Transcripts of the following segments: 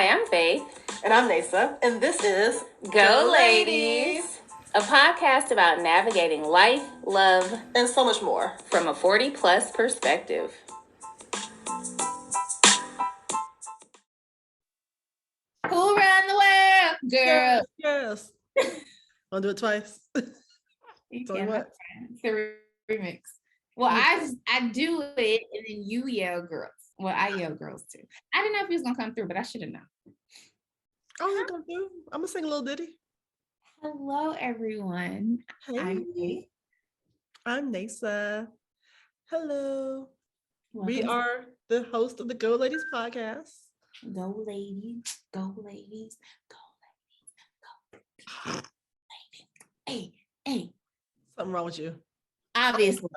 Hi, I'm Faith. And I'm Neysa. And this is Go Ladies, a podcast about navigating life, love, and so much more from a 40-plus perspective. Who ran the world, girl? Yes. Want to do it twice? So what? It's a remix. Well, I do it, and then you yell girls. Well, I yell girls too. I didn't know if he was gonna come through, but I should have known. Oh, you come through? I'm gonna sing a little ditty. Hello, everyone. Hey, I'm Neysa. Hello. Welcome. We are the host of the Go Ladies podcast. Go ladies, go ladies, go ladies, go ladies. Hey. Something wrong with you. Obviously.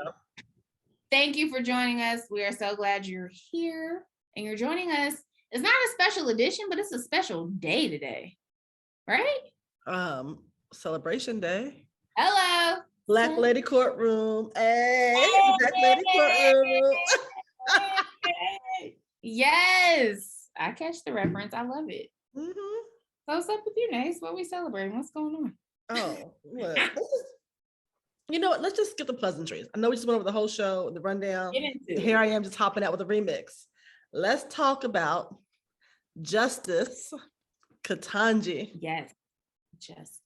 Thank you for joining us. We are so glad you're here and you're joining us. It's not a special edition, but it's a special day today, right? Celebration day. Hello. Black Lady Courtroom. Hey, Black Lady Courtroom. Yes. I catch the reference. I love it. Mm-hmm. So what's up with you, Nace? What are we celebrating? What's going on? Oh, well, you know what? Let's just get the pleasantries. I know we just went over the whole show, the rundown. Here I am just hopping out with a remix. Let's talk about Justice Ketanji. Yes, Justice.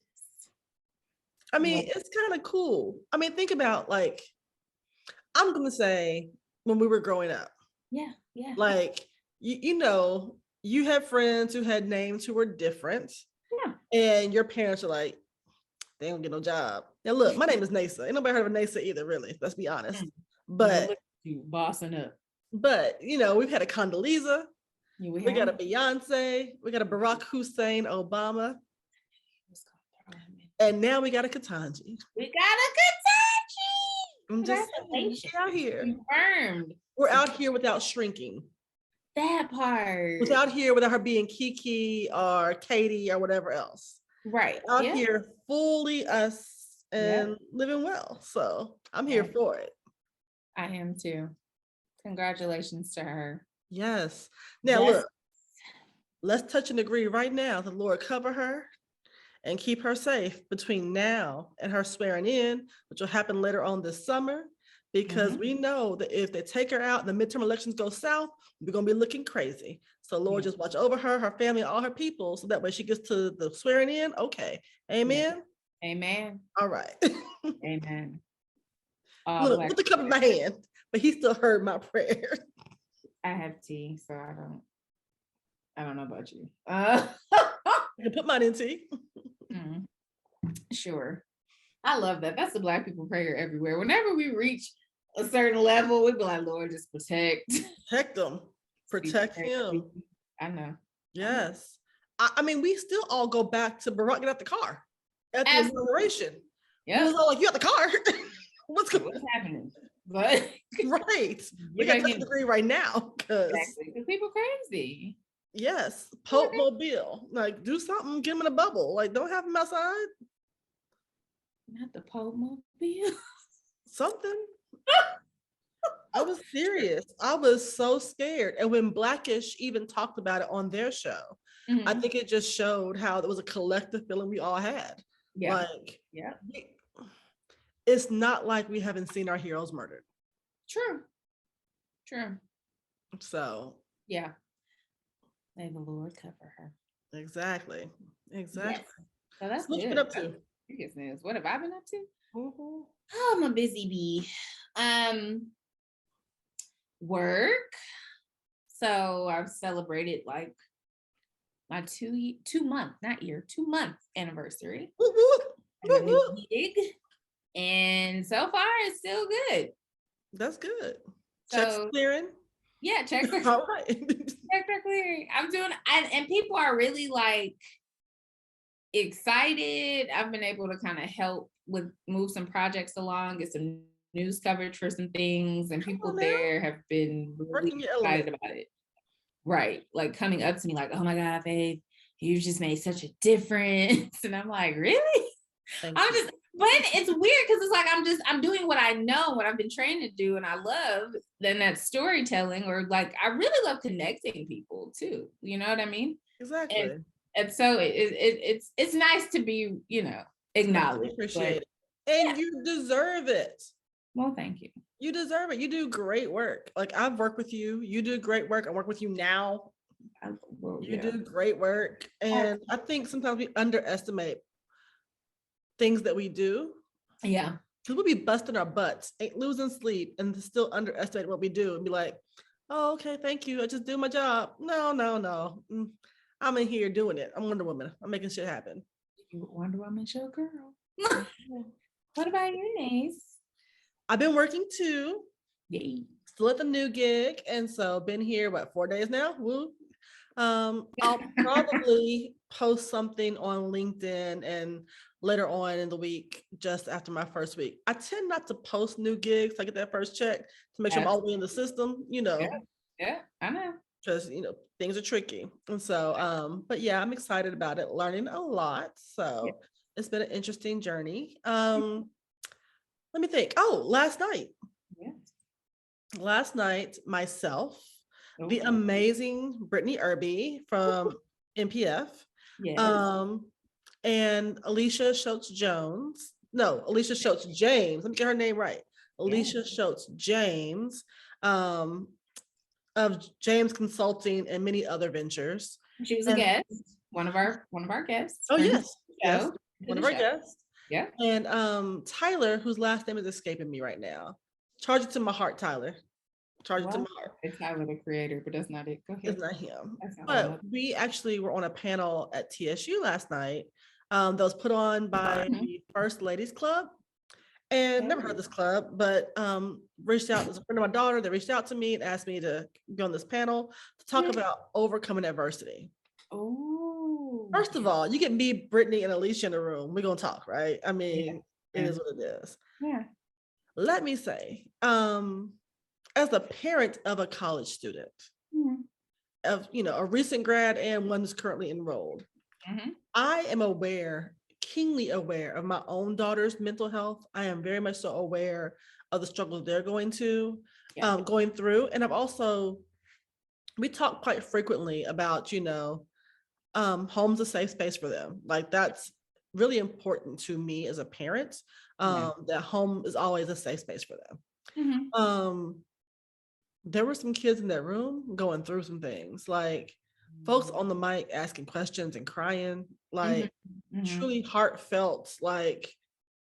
I mean, it's kind of cool. I mean, think about, like, I'm going to say when we were growing up. Yeah. Like, you know, you had friends who had names who were different. Yeah. And your parents are like, they don't get no job. Now, look, my name is Neysa. Ain't nobody heard of Neysa either, really. Let's be honest. But you bossing up. But, you know, we've had a Condoleezza. Yeah, we got a Beyonce. We got a Barack Hussein Obama. And now we got a Ketanji. I'm just saying, we're out here. Confirmed. We're out here without shrinking. That part. Without her being Kiki or Katie or whatever else. Right. Out here fully us and living well. So I'm here for it. I am too. Congratulations to her. Yes. Now look, let's touch and agree right now. The Lord cover her and keep her safe between now and her swearing in, which will happen later on this summer, because we know that if they take her out and the midterm elections go south, we're going to be looking crazy. So Lord, just watch over her, her family, all her people, so that way she gets to the swearing in. Okay. Amen. Yeah. Amen. All right. Amen. Look, with the cup in my hand, but he still heard my prayer. I have tea, so I don't know about you. I can put mine in tea. Sure. I love that. That's the Black people prayer everywhere. Whenever we reach a certain level, we be like, Lord, just protect them. Protect him. I know. Yes. I mean, we still all go back to Barack get out the car at the inauguration. Yeah. It was all like, you got the car. What's happening? But right. We got to agree right now because people crazy. Yes. Pope Mobile. Like, do something, get him in a bubble. Like, don't have him outside. Not the Pope Mobile. Something. I was serious. I was so scared. And when Blackish even talked about it on their show, I think it just showed how there was a collective feeling we all had. Yeah. Like, it's not like we haven't seen our heroes murdered. True. So. Yeah. May the Lord cover her. Exactly. Yes. So that's what you been up to? What have I been up to? Oh, I'm a busy bee. Work. So I've celebrated like my 2 month anniversary. And so far it's still good. That's good. Checks clearing. Yeah, checks are all right. Checks are clearing. I'm doing, and people are really like excited. I've been able to kind of help with move some projects along, get some news coverage for some things, and people there have been really excited about it. Right, like coming up to me like, "Oh my God, babe, you just made such a difference," and I'm like, "Really?" But it's weird because it's like I'm doing what I know, what I've been trained to do, and I love. Then that's storytelling, or like I really love connecting people too. You know what I mean? Exactly. And so it's nice to be, acknowledged. Appreciate it, and you deserve it. Well, thank you. You deserve it. You do great work. Like I've worked with you. You do great work. I work with you now. You do great work, and I think sometimes we underestimate things that we do. Yeah. Because we'll be busting our butts, ain't losing sleep, and still underestimate what we do and be like, oh, okay, thank you. I just do my job. No. I'm in here doing it. I'm Wonder Woman. I'm making shit happen. You Wonder Woman show girl. What about you, Neysa? I've been working too. Yay. Still at the new gig. And so been here, 4 days now? Woo. I'll probably post something on LinkedIn and later on in the week, just after my first week. I tend not to post new gigs. I get that first check to make sure I'm all the way in the system, Yeah, I know. Because, things are tricky. And so, but yeah, I'm excited about it, learning a lot. So it's been an interesting journey. Let me think. Oh, last night. Yeah. Last night, myself, the amazing Brittany Irby from NPF. Yes. And Alicia Schultz-James. Let me get her name right. Alicia Schultz-James, of James Consulting and many other ventures. She was a guest, one of our guests. Oh, yes. One of our guests. Yeah. And Tyler, whose last name is escaping me right now. Charge it to my heart, Tyler. Charge it to my heart. It's Tyler, the creator, but that's not it. Go ahead. It's not him. But we actually were on a panel at TSU last night that was put on by the First Ladies Club. And never heard of this club, but reached out. As a friend of my daughter, they reached out to me and asked me to be on this panel to talk about overcoming adversity. Oh. First of all, you get me, Brittany, and Alicia in the room. We're gonna talk, right? I mean, it is what it is. Yeah. Let me say, as a parent of a college student, of a recent grad and one who's currently enrolled, I am keenly aware of my own daughter's mental health. I am very much so aware of the struggles they're going through. And we talk quite frequently about, home's a safe space for them. Like that's really important to me as a parent, that home is always a safe space for them. There were some kids in that room going through some things, like folks on the mic asking questions and crying, like truly heartfelt, like,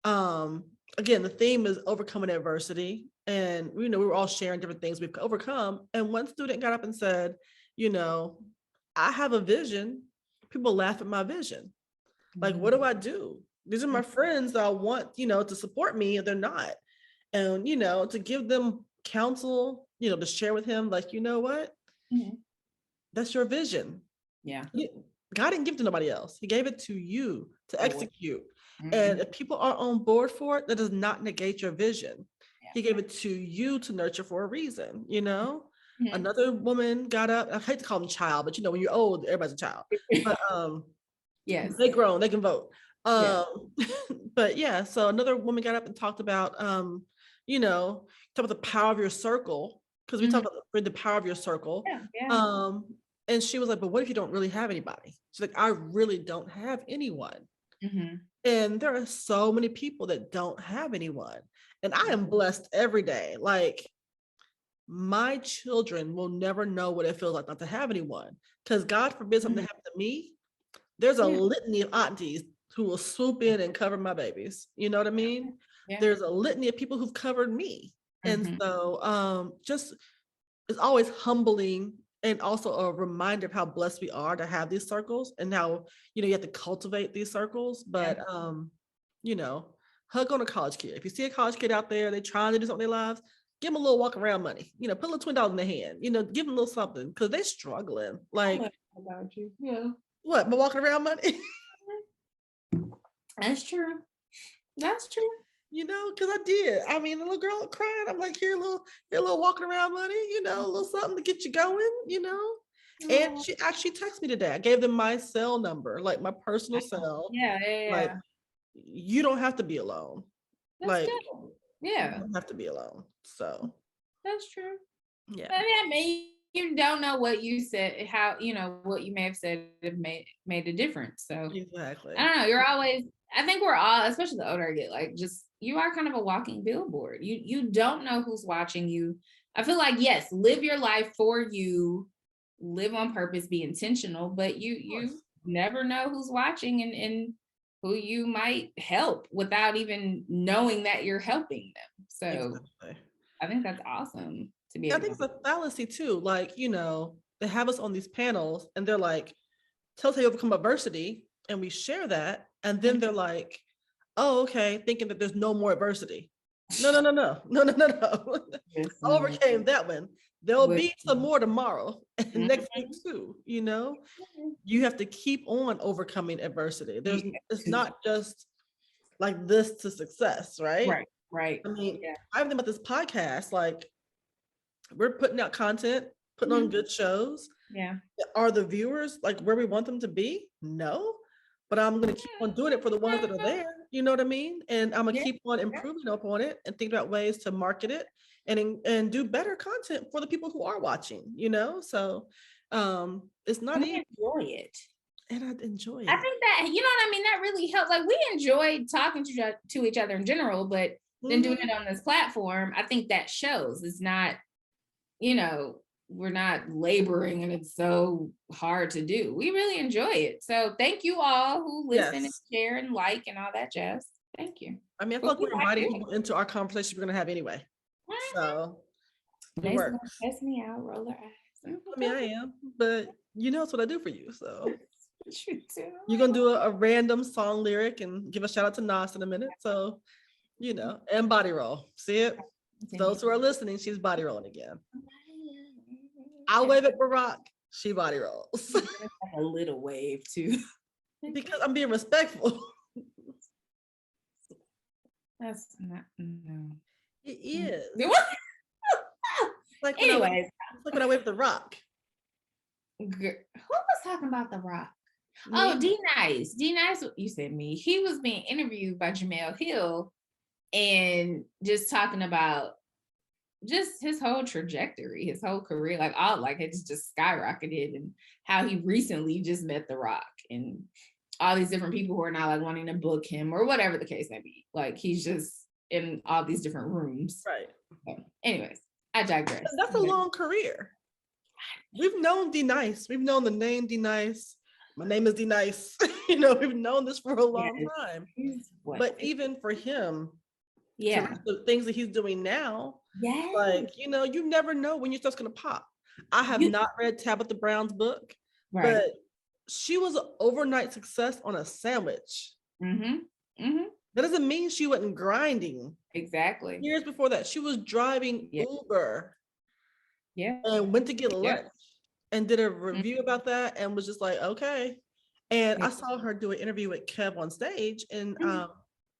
again, the theme is overcoming adversity. And, we were all sharing different things we've overcome. And one student got up and said, I have a vision. People laugh at my vision. Like, what do I do? These are my friends that I want, to support me, and they're not. And, to give them counsel, to share with him, like, you know what? That's your vision. Yeah. God didn't give it to nobody else. He gave it to you to execute. And if people are on board for it, that does not negate your vision. He gave it to you to nurture for a reason, Another woman got up. I hate to call them child, but when you're old, everybody's a child. But yes, they grown, they can vote. But yeah, so another woman got up and talked about talk about the power of your circle, because we talk about the power of your circle. And she was like, but what if you don't really have anybody? She's like, I really don't have anyone. And there are so many people that don't have anyone. And I am blessed every day. Like, my children will never know what it feels like not to have anyone. Because God forbid something happen to me, there's a litany of aunties who will swoop in and cover my babies. You know what I mean? There's a litany of people who've covered me. And so just it's always humbling, and also a reminder of how blessed we are to have these circles, and how, you have to cultivate these circles. But, hug on a college kid. If you see a college kid out there, they're trying to do something in their lives, give them a little walk around money, put a little $20 in their hand, give them a little something, because they're struggling. Like, about you. Yeah. What, my walking around money? That's true. That's true. Because I did. I mean, the little girl crying. I'm like, here, a little walking around money, a little something to get you going, And she actually texted me today. I gave them my cell number, like my personal cell. Yeah. Like, you don't have to be alone. That's like good. Yeah, you don't have to be alone. So that's true. yeah. I mean, you don't know what you said, how, what you may have said have made a difference. So Exactly. I don't know. You're always, I think we're all, especially the older I get, like, just, you are kind of a walking billboard. You don't know who's watching you. I feel like, yes, live your life for you, live on purpose, be intentional, but you never know who's watching and who you might help without even knowing that you're helping them. So exactly. I think that's awesome to be able I think it's a fallacy too. Like, they have us on these panels and they're like, tell us how you overcome adversity, and we share that, and then they're like, oh, okay, thinking that there's no more adversity. No. Yes, I overcame that one. There'll be some more tomorrow and next week too. You have to keep on overcoming adversity. It's not just like this to success, right? Right. I mean, I think about this podcast, like, we're putting out content, putting on good shows. Yeah. Are the viewers like where we want them to be? No. But I'm going to keep on doing it for the ones that are there. You know what I mean? And I'm going to keep on improving upon it and think about ways to market it and do better content for the people who are watching, So it's not easy. Enjoy it. And I enjoy it. I think that, you know what I mean? That really helps. Like, we enjoy talking to each other in general, but then doing it on this platform, I think that shows. It's not, we're not laboring and it's so hard to do. We really enjoy it. So thank you all who listen and share and like and all that jazz. Thank you. I mean, I feel like we're inviting people into our conversation we're going to have anyway. So it works. Test me out, roll her eyes. I mean, I am, but it's what I do for you. So you too. You're going to do a random song lyric and give a shout out to Neysa in a minute. So, and body roll. See it? Those who are listening, she's body rolling again. I'll wave at Barack. She body rolls. A little wave too. Because I'm being respectful. That's not, no. It is. Like anyways. Look when I wave the Rock. Who was talking about the Rock? Me? Oh, D-Nice. D-Nice, you said me. He was being interviewed by Jamel Hill and just talking about just his whole trajectory, his whole career, it's just skyrocketed, and how he recently just met The Rock and all these different people who are now like wanting to book him or whatever the case may be. Like, he's just in all these different rooms. Right. So, anyways, I digress. That's a long career. We've known D-Nice. We've known the name D-Nice. My name is D-Nice. We've known this for a long time. But even for him, the things that he's doing now, you never know when your stuff's gonna pop. I have not read Tabitha Brown's book, but she was an overnight success on a sandwich. That doesn't mean she wasn't grinding. Exactly. Years before that, she was driving Uber. And went to get lunch and did a review about that and was just like, okay. And I saw her do an interview with Kev on stage, and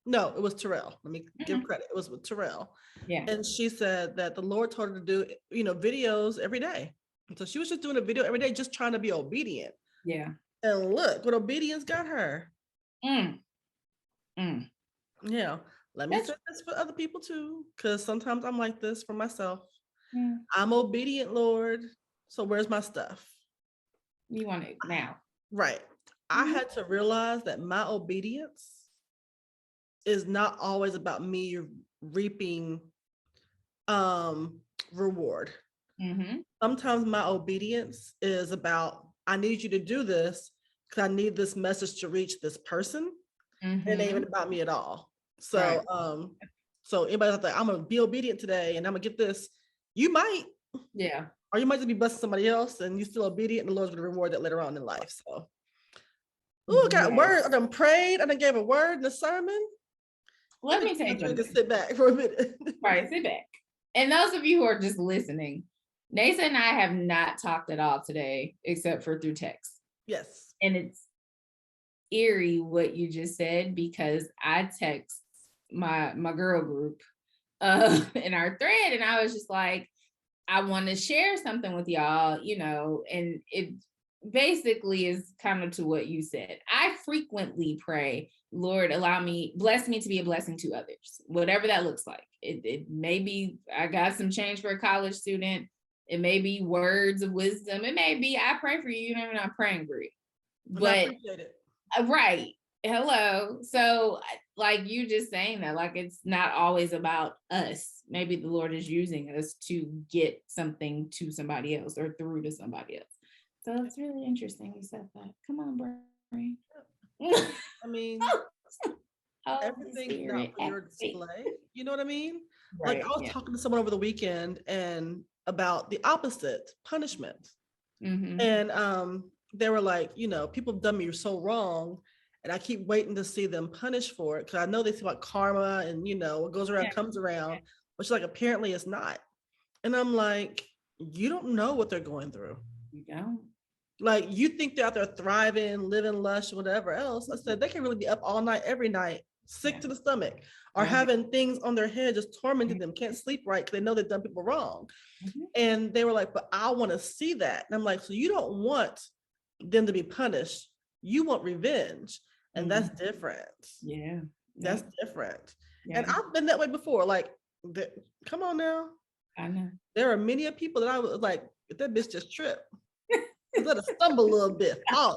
no, it was Terrell. Let me give credit. It was with Terrell. Yeah. And she said that the Lord told her to do, videos every day. So she was just doing a video every day, just trying to be obedient. Yeah. And look what obedience got her. Yeah. Let me say this for other people too, because sometimes I'm like this for myself. I'm obedient, Lord. So where's my stuff? You want it now. Right. I had to realize that my obedience is not always about me reaping reward. Sometimes my obedience is about, I need you to do this because I need this message to reach this person. It ain't even about me at all. So so anybody's out there, I'm gonna be obedient today and I'm gonna get this. You might. Yeah. Or you might just be blessing somebody else and you're still obedient, and the Lord's going to reward that later on in life. So, I got word. I done prayed. I done gave a word in the sermon. Let me take you to sit back for a minute. Right, sit back. And those of you who are just listening, Neysa and I have not talked at all today, except for through text. Yes. And it's eerie what you just said, because I text my girl group in our thread, and I was just like, I want to share something with y'all, and it basically is kind of to what you said. I frequently pray, Lord, bless me to be a blessing to others, whatever that looks like. It may be, I got some change for a college student. It may be words of wisdom. It may be, I pray for you, I'm not praying for you. But I appreciate it. Right. Hello. So like you just saying that, like, it's not always about us. Maybe the Lord is using us to get something to somebody else or through to somebody else. So it's really interesting you said that. Come on, Brian. I mean, everything's not for your display. You know what I mean? Right, like I was talking to someone over the weekend and about the opposite, punishment. Mm-hmm. And they were like, you know, people have done me so wrong, and I keep waiting to see them punished for it because I know they say about karma and, you know, what goes around comes around, which like apparently is not. And I'm like, you don't know what they're going through. You don't. Like, you think they're out there thriving, living lush, whatever else. I said, they can really be up all night, every night, sick to the stomach, or having things on their head just tormenting them, can't sleep right because they know they've done people wrong. Mm-hmm. And they were like, but I want to see that. And I'm like, so you don't want them to be punished. You want revenge. And that's different. Yeah. That's different. Yeah. And I've been that way before. Like, come on now. I know. There are many people that I was like, if that bitch just tripped. Let her stumble a little bit, fall.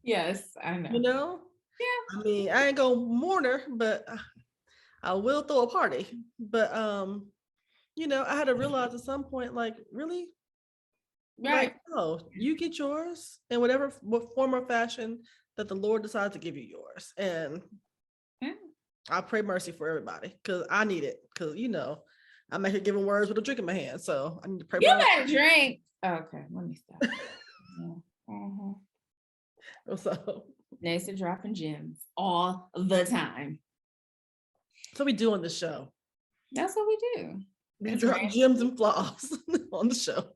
Yes, I know. You know? Yeah. I mean, I ain't gonna mourn her, but I will throw a party. But you know, I had to realize at some point, like, really? Right. Like, no, you get yours in whatever form or fashion that the Lord decides to give you yours. And I pray mercy for everybody because I need it. Because, you know, I'm out here giving words with a drink in my hand. So I need to pray. You better drink. Okay, let me stop. What's up? Neysa dropping gems all the time. That's what we do on the show. That's what we do. We drop gems and flaws on the show.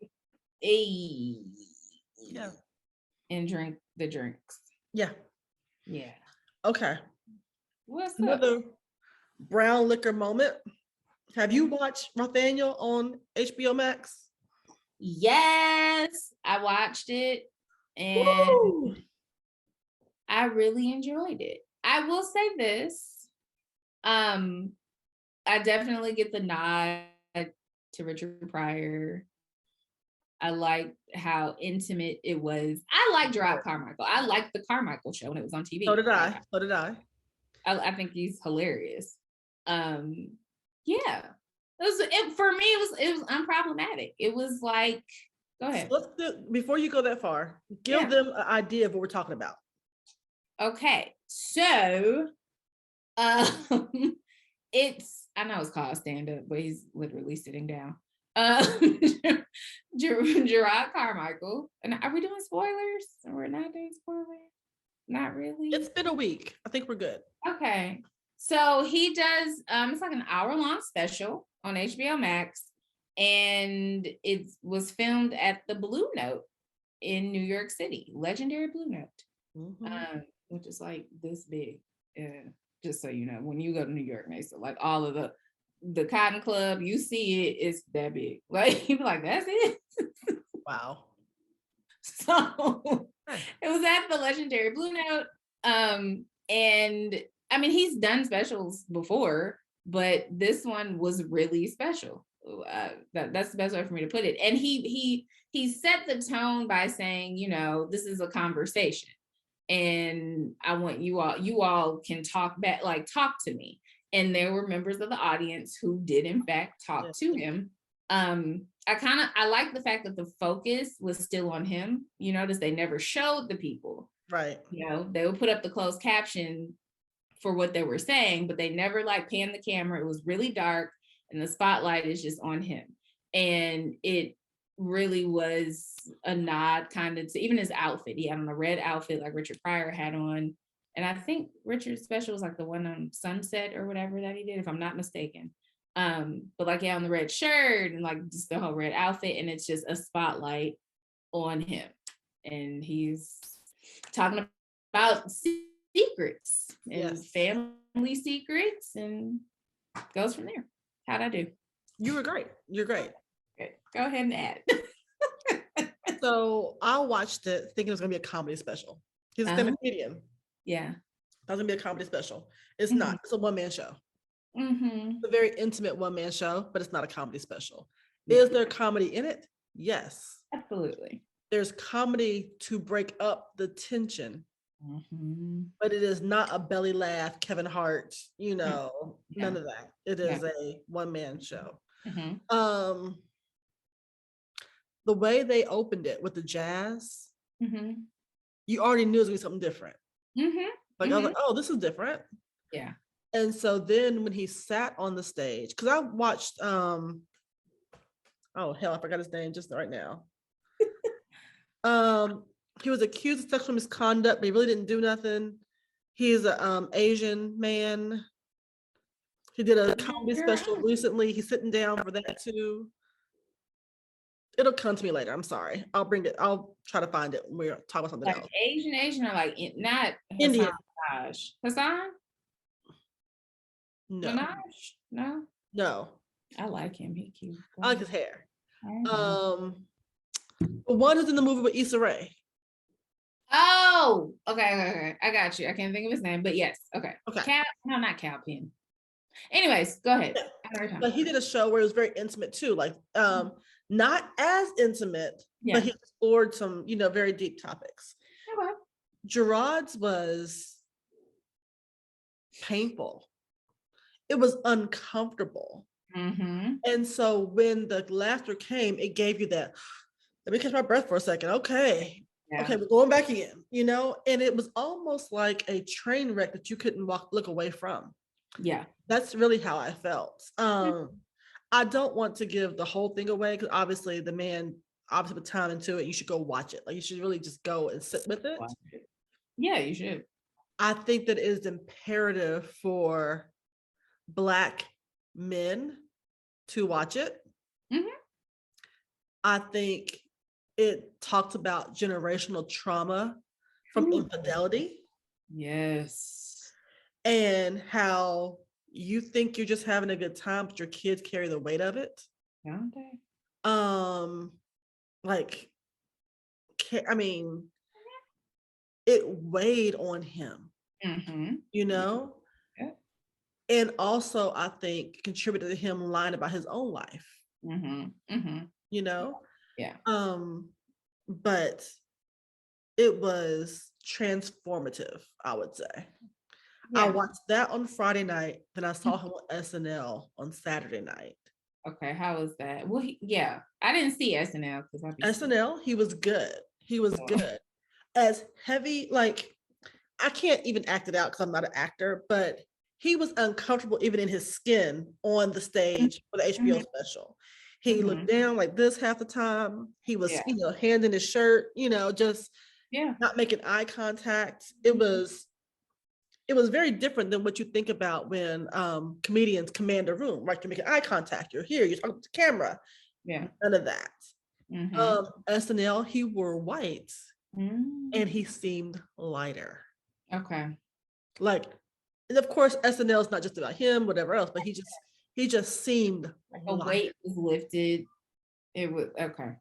Hey. Yeah. And drink the drinks. Yeah. Yeah. Okay. What's another up? brown liquor moment? Have you watched Nathaniel on HBO Max? Yes, I watched it and Woo! I really enjoyed it. I will say this. I definitely get the nod to Richard Pryor. I liked how intimate it was. I like Jerrod Carmichael. I liked the Carmichael show when it was on TV. So did I. I think he's hilarious. Yeah. For me, it was unproblematic. It was like, go ahead. So before you go that far, give them an idea of what we're talking about. Okay, so it's, I know it's called Stand Up, but he's literally sitting down. Jerrod Carmichael. And are we doing spoilers? We're not doing spoilers? Not really. It's been a week. I think we're good. Okay. So he does, it's like an hour-long special on HBO Max, and it was filmed at the Blue Note in New York City, legendary Blue Note, which is like this big. Just so you know, when you go to New York, Neysa, like all of the Cotton Club, you see it, it's that big. Like, you're like, that's it. Wow. So it was at the legendary Blue Note, and I mean, he's done specials before, but this one was really special. That's the best way for me to put it. And he set the tone by saying, you know, this is a conversation, and I want you all can talk back, like talk to me. And there were members of the audience who did in fact talk to him. I like the fact that the focus was still on him. You notice they never showed the people. Right. You know, they would put up the closed caption for what they were saying, but they never like panned the camera. It was really dark and the spotlight is just on him. And it really was a nod kind of to even his outfit. He had on a red outfit like Richard Pryor had on. And I think Richard's special was like the one on Sunset or whatever that he did, if I'm not mistaken. But like, yeah, on the red shirt and like just the whole red outfit. And it's just a spotlight on him. And he's talking about secrets and family secrets and goes from there. How'd I do? You were great. You're great. Good. Go ahead and add. So I watched it thinking it was gonna be a comedy special. He's a stand-up comedian. Yeah. That was gonna be a comedy special. It's not. It's a one-man show. It's a very intimate one-man show, but it's not a comedy special. Yeah. Is there comedy in it? Yes. Absolutely. There's comedy to break up the tension, but it is not a belly laugh, Kevin Hart, none of that. It is a one-man show. The way they opened it with the jazz, you already knew it was gonna be something different. Like I was like, oh, this is different. Yeah. And so then when he sat on the stage, because I watched, oh hell, I forgot his name just right now. He was accused of sexual misconduct, but he really didn't do nothing. He's an Asian man. He did a comedy special recently. He's sitting down for that too. It'll come to me later. I'm sorry. I'll try to find it when we talk about something like else. Asian or like not Indian. Hassan? No. Minaj? No. I like him. He cute. I like his hair. The one who's in the movie with Issa Rae. Oh, okay. I got you. I can't think of his name, but yes. Okay. Not Cal Penn. Anyways, go ahead. Yeah. But he did a show where it was very intimate too. Like, not as intimate, but he explored some, very deep topics. Okay. Jerrod's was painful. It was uncomfortable. And so when the laughter came, it gave you that, let me catch my breath for a second. Okay. Yeah. Okay, we're going back in, and it was almost like a train wreck that you couldn't look away from. Yeah. That's really how I felt. I don't want to give the whole thing away because obviously the man put time into it. You should go watch it. Like you should really just go and sit with it. Yeah, you should. I think that it is imperative for Black men to watch it. I think it talks about generational trauma from infidelity. Yes. And how you think you're just having a good time, but your kids carry the weight of it. Don't they? It weighed on him, Yeah. And also I think contributed to him lying about his own life. Yeah. But it was transformative, I would say. Yeah. I watched that on Friday night, then I saw him on SNL on Saturday night. Okay, how was that? Well, I didn't see SNL because SNL, he was good. He was good. As heavy, like I can't even act it out because I'm not an actor, but he was uncomfortable even in his skin on the stage for the HBO special. He looked down like this half the time. He was, hand in his shirt, just not making eye contact. It was very different than what you think about when comedians command a room, right? You're making eye contact. You're here. You're talking to the camera. Yeah. None of that. SNL, he wore white and he seemed lighter. Okay. Like, and of course, SNL is not just about him, whatever else, but he just seemed like the weight was lifted. It was okay.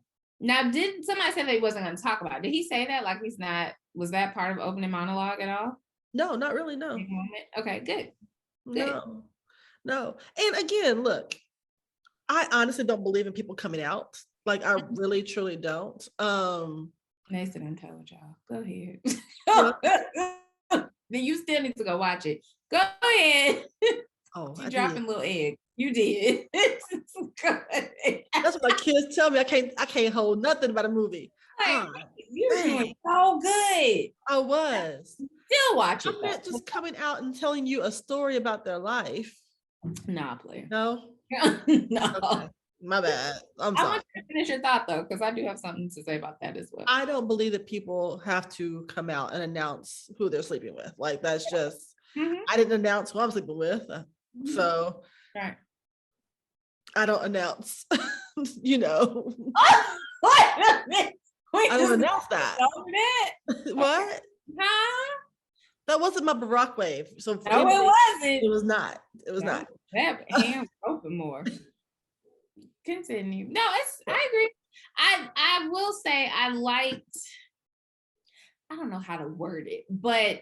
Now, did somebody say that he wasn't going to talk about it? Did he say that? Like he's not? Was that part of opening monologue at all? No, not really. No. Okay, good. No. And again, look, I honestly don't believe in people coming out. Like I really, truly don't. Neysa done told y'all. Go ahead. Then you still need to go watch it. Go ahead. Oh, you dropping little egg. You did. That's what my kids tell me. I can't hold nothing about a movie. You were doing so good. I was. Still watch it. I'm not just coming out and telling you a story about their life. Nah, player. No. No. Okay. My bad. I'm sorry. I want you to finish your thought though, because I do have something to say about that as well. I don't believe that people have to come out and announce who they're sleeping with. Like that's just. I didn't announce who I'm sleeping with, so I don't announce. I don't announce that. What? Huh? That wasn't my Barack wave. So no, it wasn't. It was not. It was not. That hand open more. Continue. No, I agree. I will say I don't know how to word it, but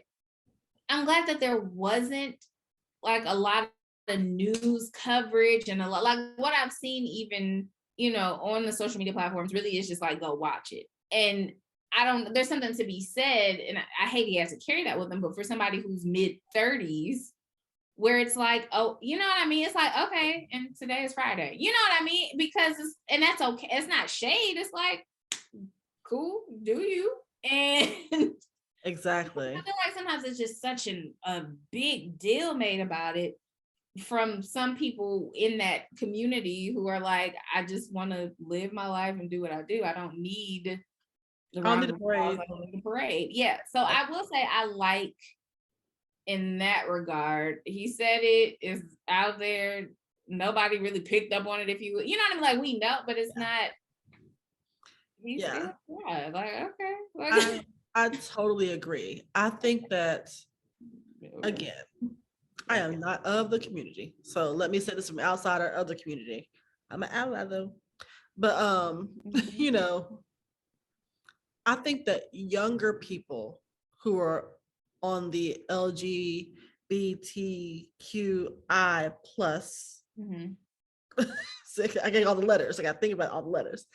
I'm glad that there wasn't like a lot of news coverage and a lot like what I've seen even, on the social media platforms really is just like, go watch it. And there's something to be said, and I hate he has to carry that with him, but for somebody who's mid-30s, where it's like, oh, you know what I mean? It's like, okay, and today is Friday. You know what I mean? Because and that's okay. It's not shade. It's like, cool, do you? And exactly. I feel like sometimes it's just such a big deal made about it from some people in that community who are like, I just want to live my life and do what I do. I don't need the parade. I don't need the parade. Yeah. So I will say I like in that regard. He said it is out there. Nobody really picked up on it. If you know what I mean? Like we know, but it's not. Like okay. Like, I totally agree. I think that again, I am not of the community. So let me say this from outsider of the community. I'm an ally though. But I think that younger people who are on the LGBTQI plus, I get all the letters. I got to think about all the letters.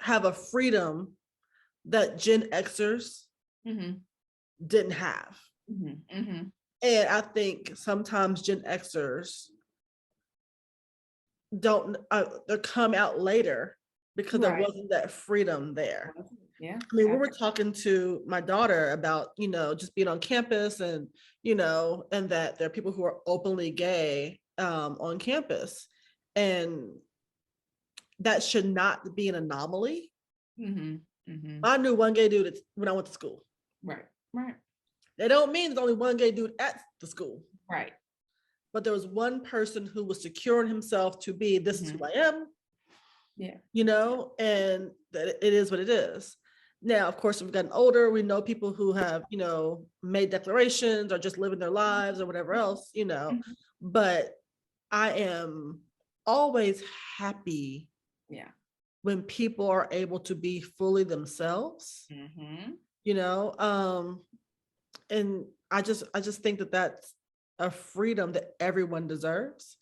Have a freedom that Gen Xers didn't have. And I think sometimes Gen Xers don't, they come out later because there wasn't that freedom there. Yeah. I mean, we were talking to my daughter about, just being on campus and, and that there are people who are openly gay on campus. And that should not be an anomaly. I knew one gay dude when I went to school. Right. They don't mean there's only one gay dude at the school. Right. But there was one person who was securing himself to be, this is who I am. Yeah. And that it is what it is. Now, of course, we've gotten older. We know people who have, made declarations or just living their lives or whatever else, but I am always happy when people are able to be fully themselves, and I just think that that's a freedom that everyone deserves.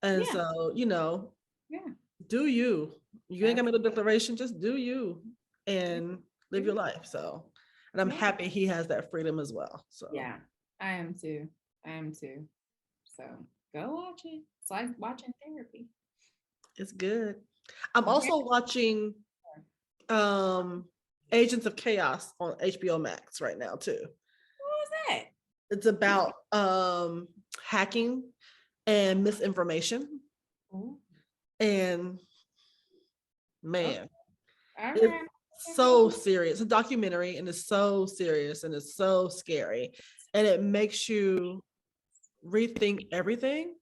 And so, do you ain't gonna make a declaration, just do you and live your life. So, and I'm happy he has that freedom as well. So yeah, I am too. So go watch it. It's like watching therapy. It's good. I'm also watching Agents of Chaos on HBO Max right now too. What was that? It's about hacking and misinformation. And man, it's so serious. It's a documentary and it's so serious and it's so scary. And it makes you rethink everything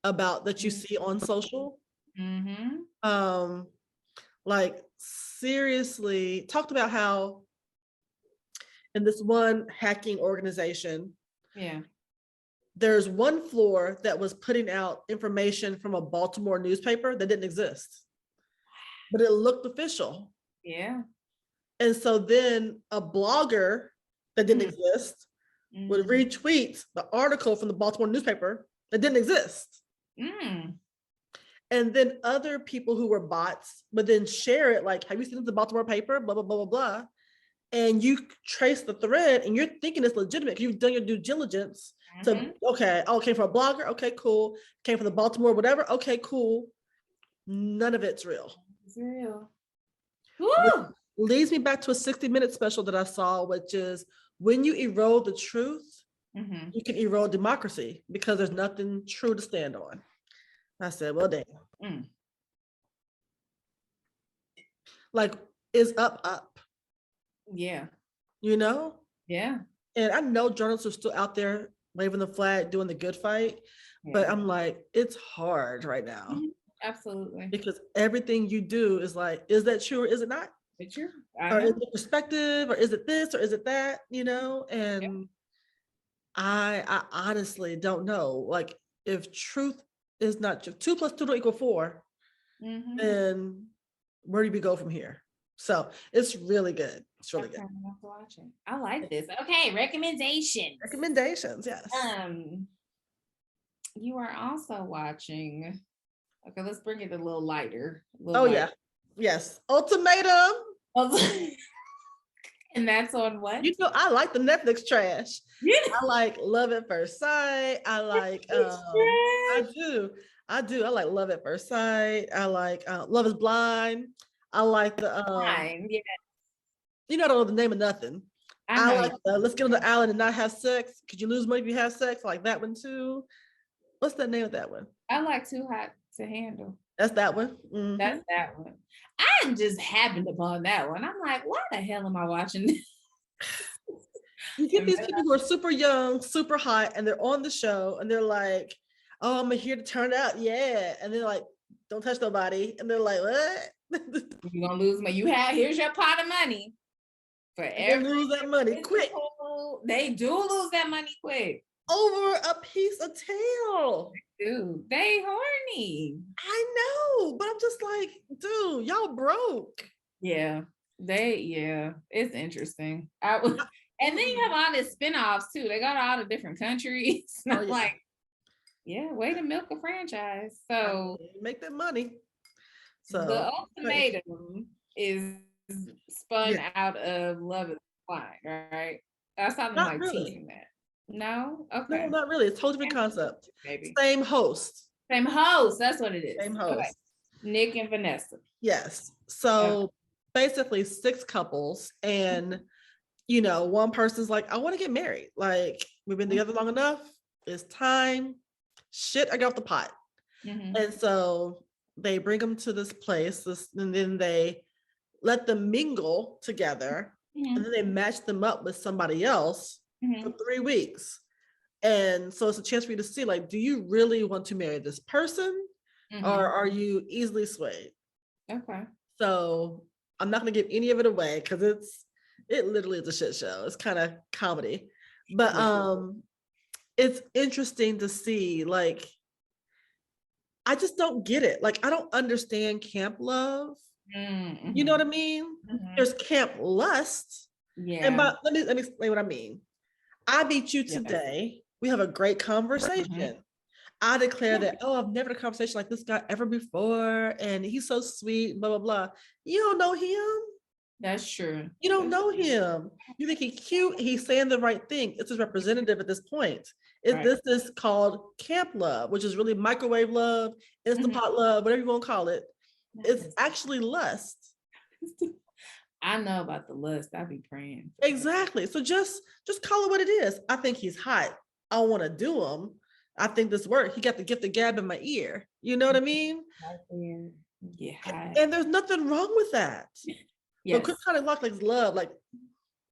about that you see on social. Like seriously, talked about how in this one hacking organization, there's one floor that was putting out information from a Baltimore newspaper that didn't exist, but it looked official. Yeah. And so then a blogger that didn't exist would retweet the article from the Baltimore newspaper that didn't exist. And then other people who were bots would then share it, like, have you seen the Baltimore paper? Blah, blah, blah, blah, blah. And you trace the thread and you're thinking it's legitimate because you've done your due diligence. So, okay, oh, it came from a blogger. Okay, cool. Came from the Baltimore, whatever. Okay, cool. None of it's real. It's real. Woo! Leads me back to a 60-minute special that I saw, which is when you erode the truth, you can erode democracy because there's nothing true to stand on. I said, well, damn. Like, is up. Yeah. Yeah. And I know journalists are still out there waving the flag, doing the good fight, but I'm like, it's hard right now. Absolutely. Because everything you do is like, is that true or is it not? It's true. Or is it perspective, or is it this, or is it that, And I honestly don't know. Like, if truth is not 2 + 2 = 4, then where do we go from here? So it's really good. It's really good. I like this. Okay, recommendations. Recommendations, yes. You are also watching. Okay, let's bring it a little lighter. Yeah. Yes. Ultimatum. And that's on what? You know, I like the Netflix trash. Yeah. I like Love at First Sight. I like I do. I like Love at First Sight. I like Love is Blind. I like the yeah. You know, I don't know the name of nothing. I like Let's Get on the Island and Not Have Sex. Could you lose money if you have sex? I like that one too. What's the name of that one? I like Too Hot to Handle. That's that one. Mm-hmm. That's that one. I just happened upon that one. I'm like, why the hell am I watching this? You get these people who are super young, super hot, and they're on the show, and they're like, "Oh, I'm here to turn out, yeah." And they're like, "Don't touch nobody," and they're like, "What? You're gonna lose money. Here's your pot of money. They lose that money quick. They do lose that money quick over a piece of tail. Dude, they horny. I know, but I'm just like, dude, y'all broke. Yeah, it's interesting. And then you have all these spinoffs too. They got all the different countries. Like, yeah, way to milk a franchise. So make that money. So the Ultimatum is spun out of Love is Blind, right? I saw them like teasing that. No? Okay. No, not really. It's a totally different concept. Maybe. Same host. That's what it is. Same host. Okay. Nick and Vanessa. Yes. So basically 6 couples, and you know, one person's like, I want to get married. Like, we've been together long enough. It's time. Shit, I got off the pot. Mm-hmm. And so they bring them to this place, and then they let them mingle together, and then they match them up with somebody else for 3 weeks. And so it's a chance for you to see, like, do you really want to marry this person, or are you easily swayed? Okay. So I'm not going to give any of it away because it literally is a shit show. It's kind of comedy, but it's interesting to see. Like, I just don't get it. Like, I don't understand camp love. Mm-hmm. You know what I mean? Mm-hmm. There's camp lust. Yeah. And let me explain what I mean. I meet you today. We have a great conversation. Mm-hmm. I declare that, I've never had a conversation like this guy ever before, and he's so sweet, blah, blah, blah. You don't know him. That's true. You don't know him. You think he's cute. He's saying the right thing. It's his representative at this point. This is called camp love, which is really microwave love, Instant Pot love, whatever you want to call it. It's actually lust. I know about the lust. I be praying. Exactly. So just call it what it is. I think he's hot. I want to do him. I think this works. He got the gift of gab in my ear. You know what I mean? Yeah. And there's nothing wrong with that. Yes. But quit trying to look like it's love. Like,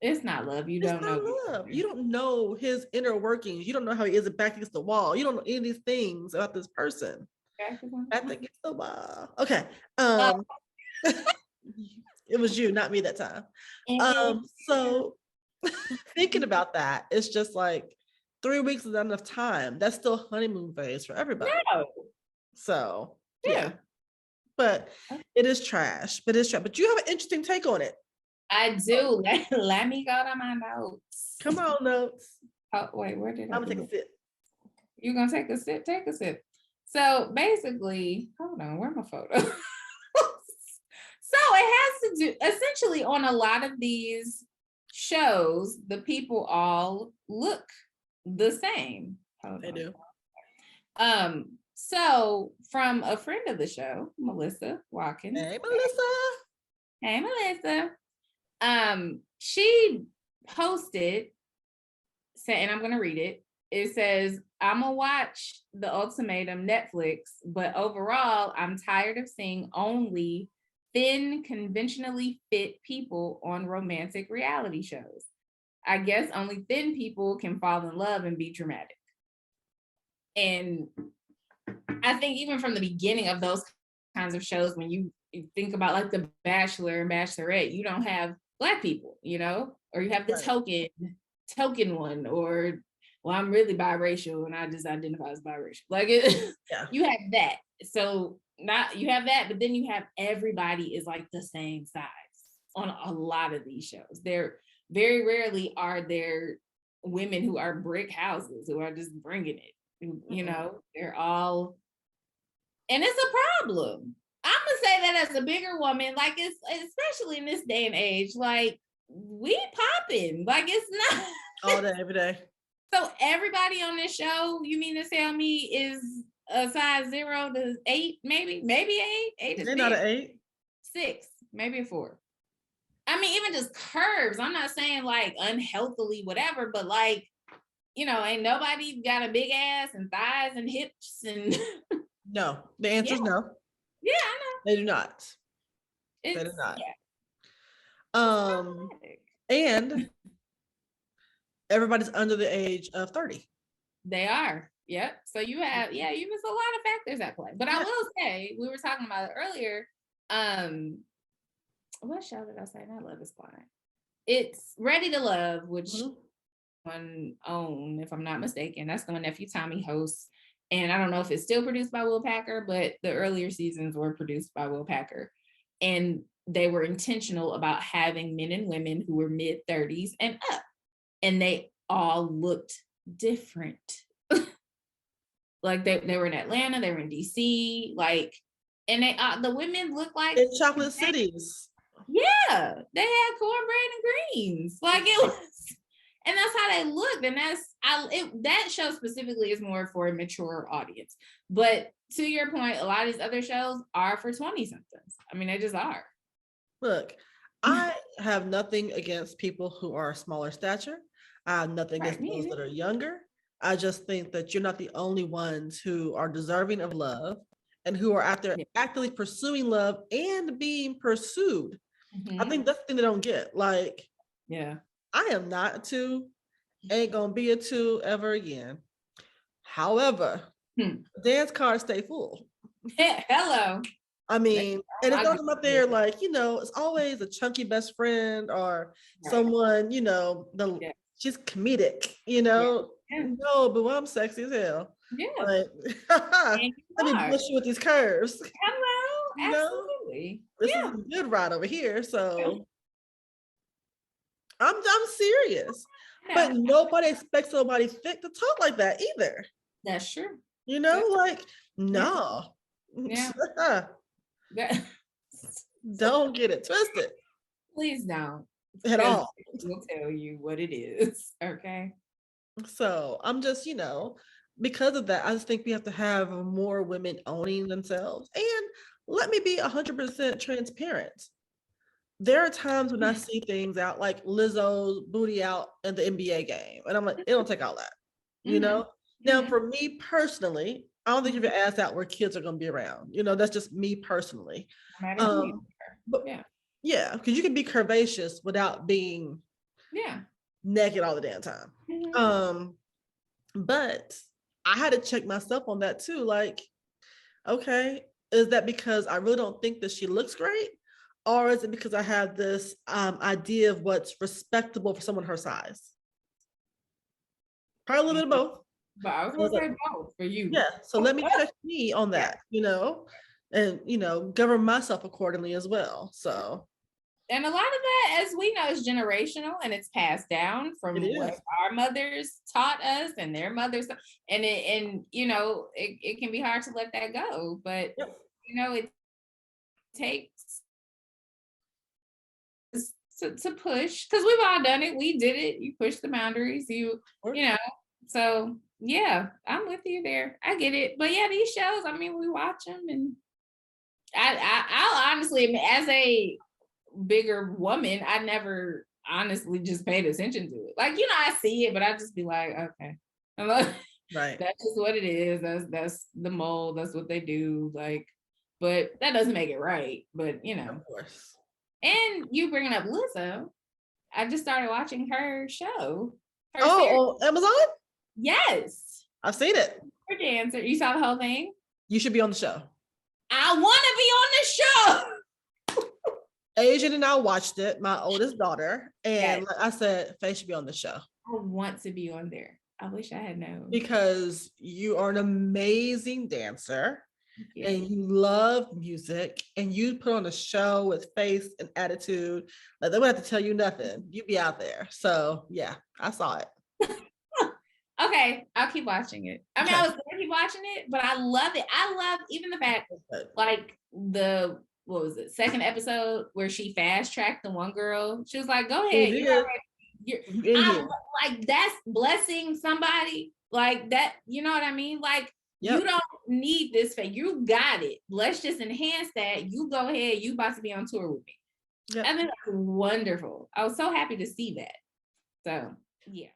it's not love. You don't know. Love. You don't know his inner workings. You don't know how he is back against the wall. You don't know any of these things about this person. Back against the wall. Okay. It was you, not me that time. So thinking about that, it's just like 3 weeks is not enough time. That's still honeymoon phase for everybody. No. So yeah. But it is trash. But you have an interesting take on it. I do. Let me go to my notes. Come on, notes. Oh, wait, where did I'm gonna take a sip. You're gonna take a sip? Take a sip. So basically, hold on, where's my photo? So it has to do, essentially, on a lot of these shows, the people all look the same. They do. So from a friend of the show, Melissa Watkins. Hey, Melissa. Hey, Melissa. She posted, and I'm gonna read it. It says, I'm gonna watch The Ultimatum Netflix, but overall, I'm tired of seeing only thin, conventionally fit people on romantic reality shows. I guess only thin people can fall in love and be dramatic. And I think even from the beginning of those kinds of shows, when you think about like The Bachelor and Bachelorette, you don't have Black people, you know, or you have the token one, or, I'm really biracial and I just identify as biracial. Like you have that. So not you have that, but then you have everybody is like the same size on a lot of these shows. There very rarely are there women who are brick houses who are just bringing it. You know, they're all, and it's a problem. I'm gonna say that as a bigger woman, like it's especially in this day and age, like we popping, like it's not all day, every day. So everybody on this show, you mean to tell me is a size 0 to 8, maybe 8? 8 is they're not an 8. 6, maybe a 4. I mean, even just curves. I'm not saying like unhealthily, whatever, but like, you know, ain't nobody got a big ass and thighs and hips and no. The answer is no. Yeah, I know. They do not. They do not. Yeah. And everybody's under the age of 30. They are. Yep. So you have, you have a lot of factors at play. But I will say, we were talking about it earlier. What show did I say? Not Love Is Blind. It's Ready to Love, which one own, if I'm not mistaken. That's the one Nephew Tommy hosts. And I don't know if it's still produced by Will Packer, but the earlier seasons were produced by Will Packer. And they were intentional about having men and women who were mid-30s and up. And they all looked different. Like they were in Atlanta, they were in DC, like, and they the women looked like in chocolate cities. Yeah, they had cornbread and greens, like it was, and that's how they looked. And that show specifically is more for a mature audience. But to your point, a lot of these other shows are for 20-somethings. I mean, they just are. Look, I have nothing against people who are smaller stature. I have nothing against those that are younger. I just think that you're not the only ones who are deserving of love and who are out there actively pursuing love and being pursued. I think that's the thing they don't get. Like, I am not a 2, ain't gonna be a 2 ever again. However, dance cards stay full. Hello. I mean, and it's not up there like, you know, it's always a chunky best friend or someone, you know, she's comedic, you know. No, but I'm sexy as hell. Like, let me push you with these curves. Hello, absolutely. This is a good ride over here. So I'm serious. But nobody expects somebody thick to talk like that either. That's true. You know, like, no. Don't get it twisted. Please don't. At all. We'll tell you what it is. Okay. So I'm just, you know, because of that, I just think we have to have more women owning themselves. And let me be 100% transparent. There are times when I see things out like Lizzo's booty out in the NBA game. And I'm like, it don't take all that, you know? Now, for me personally, I don't think you can ask out where kids are going to be around. You know, that's just me personally. But yeah, because you can be curvaceous without being naked all the damn time. But I had to check myself on that too. Like, okay, is that because I really don't think that she looks great? Or is it because I have this idea of what's respectable for someone her size? Probably a little bit of both. But I was gonna say both for you. Yeah, so let me check me on that, you know, and, you know, govern myself accordingly as well. So. And a lot of that, as we know, is generational and it's passed down from what our mothers taught us and their mothers. And you know, it can be hard to let that go, but you know, it takes to push, because we've all done it. We did it. You push the boundaries, you know, so yeah, I'm with you there. I get it. But yeah, these shows, I mean, we watch them, and I'll honestly admit, as a bigger woman, I never honestly just paid attention to it. Like, you know, I see it, but I just be like, okay. I'm like, right. That's just what it is. That's the mold. That's what they do. Like, but that doesn't make it right. But, you know. Of course. And you bringing up Lizzo, I just started watching her show. On Amazon? Yes. I've seen it. Her dancer. You saw the whole thing? You should be on the show. I want to be on the show. Asian and I watched it, my oldest daughter. And like I said, Faye should be on the show. I want to be on there. I wish I had known. Because you are an amazing dancer. and you love music and you put on a show with face and attitude, like they wouldn't have to tell you nothing. You'd be out there. So yeah, I saw it. Okay, I'll keep watching it. I mean, I was gonna keep watching it, but I love it. I love even the fact, like what was it, second episode where she fast tracked the one girl. She was like, "Go ahead, like that's blessing somebody like that." You know what I mean? Like you don't need this fake. You got it. Let's just enhance that. You go ahead. You about to be on tour with me. I think that's wonderful. I was so happy to see that. So yeah.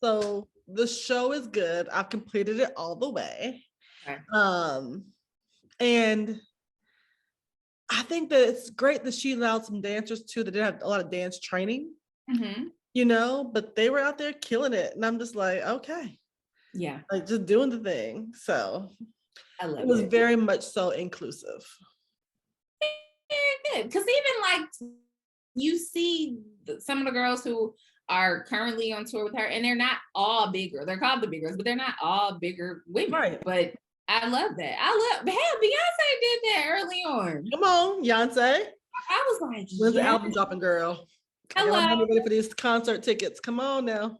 So the show is good. I've completed it all the way. Okay. And I think that it's great that she allowed some dancers too that didn't have a lot of dance training, you know, but they were out there killing it. And I'm just like, okay. Yeah. Like just doing the thing. So I love it. It was very much so inclusive. Very good. Because even like you see some of the girls who are currently on tour with her, and they're not all bigger. They're called the biggers, but they're not all bigger women. Right. But I love that. Hell, Beyonce did that early on. Come on, Beyonce. I was like, when's the album dropping, girl? Hello. I'm ready for these concert tickets. Come on now.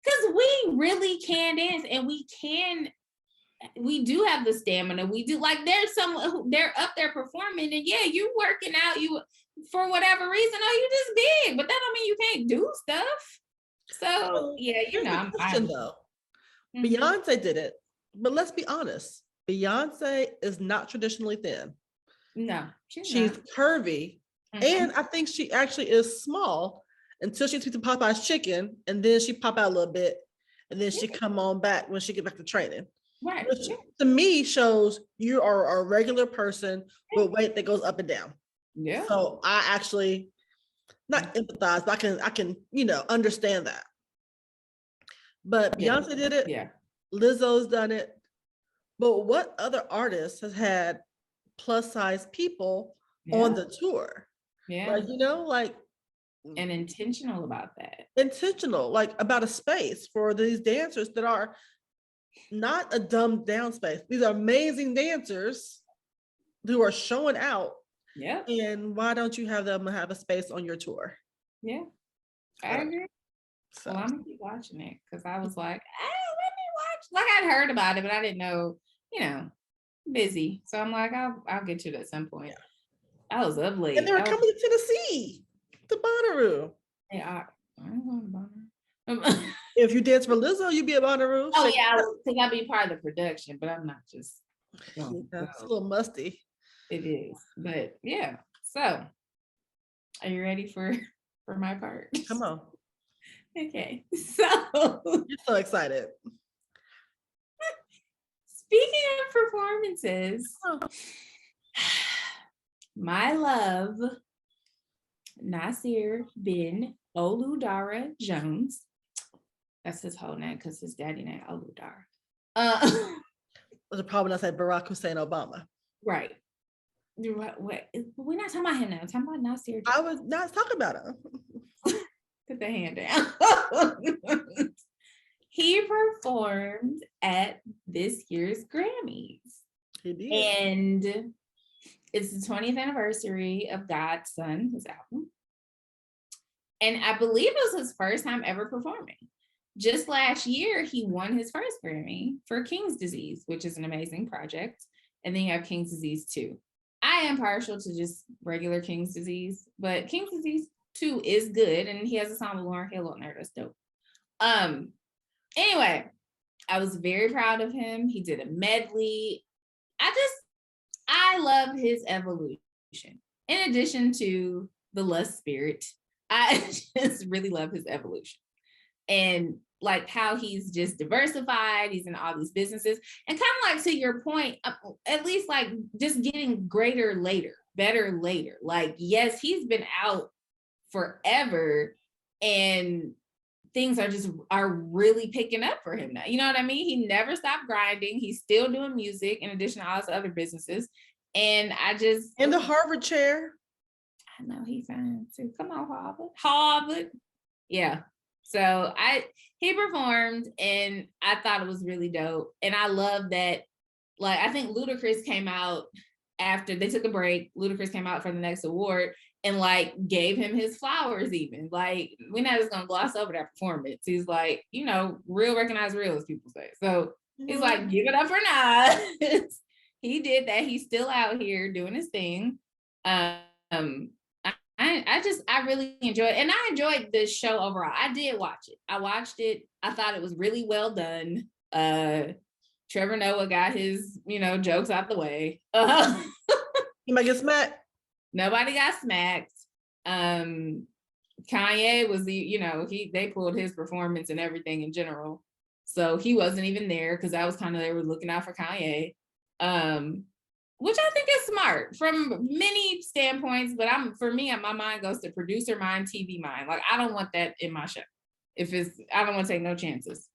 Because we really can dance, and we do have the stamina. We do, like, there's someone who they're up there performing, and yeah, you working out, you for whatever reason, you just big, but that don't mean you can't do stuff. So yeah, you know, I'm fine though. Beyonce did it, but let's be honest, Beyonce is not traditionally thin. No, she's not. Curvy, and I think she actually is small until she speaks to Popeye's chicken, and then she pop out a little bit, and then she come on back when she get back to training. Right. Which to me shows you are a regular person with weight that goes up and down. Yeah. So I actually not empathize, but I can, you know, understand that. But Beyonce did it. Yeah. Lizzo's done it. But what other artist has had plus size people on the tour? Yeah. Like, you know, like, and intentional about that. Intentional, like about a space for these dancers that are not a dumbed down space. These are amazing dancers who are showing out. Yeah. And why don't you have them have a space on your tour? Yeah. I agree. So well, I'm gonna keep watching it because I was like, let me watch. Like I'd heard about it, but I didn't know, you know, busy. So I'm like, I'll get to it at some point. Yeah. I was up late. And they were coming to Tennessee, to Bonnaroo. Yeah, I'm going to Bonnaroo. If you dance for Lizzo, you'd be at Bonnaroo. Oh yeah, because I'd be part of the production, but I'm not just. It's a little musty. It is, but yeah. So, are you ready for my part? Come on. Okay, so you're so excited. Speaking of performances, my love, Nasir bin Oludara Jones. That's his whole name because his daddy name Oludara. There's a problem. I said Barack Hussein Obama. Right. What? We're not talking about him now. We're talking about Nasir Jones. I was not talking about him. Put the hand down. He performed at this year's Grammys. He did. And it's the 20th anniversary of God's Son, his album. And I believe it was his first time ever performing. Just last year, he won his first Grammy for King's Disease, which is an amazing project. And then you have King's Disease 2. I am partial to just regular King's Disease, but King's Disease 2 is good. And he has a song with Lauryn Hill on there. That's dope. Anyway, I was very proud of him. He did a medley. I love his evolution. In addition to the lust spirit, I just really love his evolution. And like how he's just diversified, he's in all these businesses, and kind of like to your point, at least like just getting greater later, better later. Like, yes, he's been out forever and things are really picking up for him now. You know what I mean? He never stopped grinding. He's still doing music in addition to all his other businesses. And I just in the Harvard chair. I know he's fine too. Come on, Harvard. Yeah. So he performed and I thought it was really dope. And I love that, Like, I think Ludacris came out after they took a break. Ludacris came out for the next award and like gave him his flowers even. Like, we're not just gonna gloss over that performance. He's like, you know, real recognize real, as people say. So he's like, give it up for Nas. He did that. He's still out here doing his thing. I really enjoyed it. And I enjoyed the show overall. I did watch it. I watched it. I thought it was really well done. Trevor Noah got his, you know, jokes out the way. You might get smacked. Nobody got smacked. Kanye was they pulled his performance and everything in general. So he wasn't even there because that was kind of, they were looking out for Kanye. Which I think is smart from many standpoints, but for me, my mind goes to producer mind, TV mind. Like, I don't want that in my show. I don't want to take no chances.